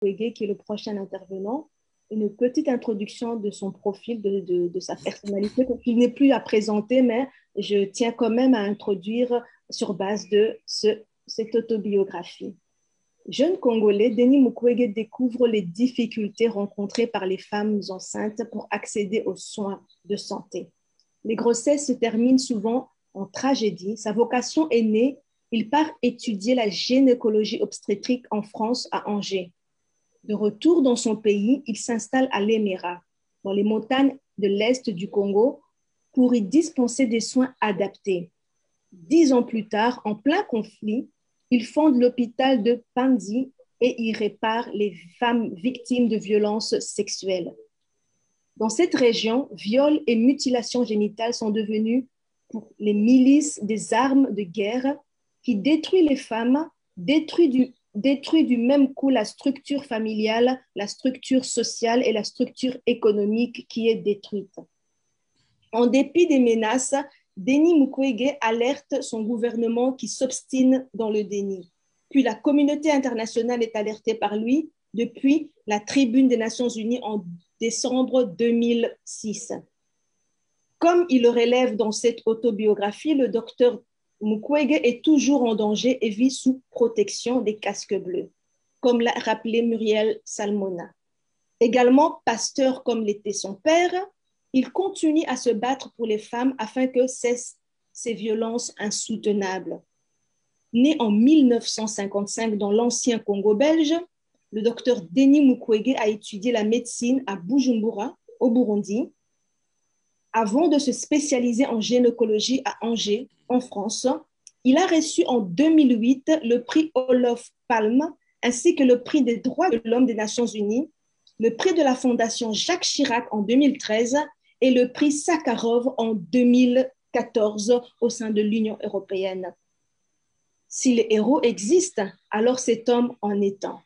Mukwege, qui est le prochain intervenant, une petite introduction de son profil, de sa personnalité, parce qu'il n'est plus à présenter, mais je tiens quand même à introduire sur base de cette autobiographie. Jeune Congolais, Denis Mukwege découvre les difficultés rencontrées par les femmes enceintes pour accéder aux soins de santé. Les grossesses se terminent souvent en tragédie. Sa vocation est née. Il part étudier la gynécologie obstétrique en France, à Angers. De retour dans son pays, il s'installe à Lemera, dans les montagnes de l'Est du Congo, pour y dispenser des soins adaptés. 10 ans plus tard, en plein conflit, il fonde l'hôpital de Panzi et y répare les femmes victimes de violences sexuelles. Dans cette région, viols et mutilations génitales sont devenus pour les milices des armes de guerre qui détruisent les femmes, détruisent du même coup la structure familiale, la structure sociale et la structure économique qui est détruite. En dépit des menaces, Denis Mukwege alerte son gouvernement qui s'obstine dans le déni. Puis la communauté internationale est alertée par lui depuis la tribune des Nations Unies en décembre 2006. Comme il le relève dans cette autobiographie, le docteur Mukwege est toujours en danger et vit sous protection des casques bleus, comme l'a rappelé Muriel Salmona. Également pasteur comme l'était son père, il continue à se battre pour les femmes afin que cessent ces violences insoutenables. Né en 1955 dans l'ancien Congo belge, le docteur Denis Mukwege a étudié la médecine à Bujumbura, au Burundi, avant de se spécialiser en gynécologie à Angers, en France. Il a reçu en 2008 le prix Olof Palme ainsi que le prix des droits de l'homme des Nations Unies, le prix de la Fondation Jacques Chirac en 2013 et le prix Sakharov en 2014 au sein de l'Union européenne. Si les héros existent, alors cet homme en est un.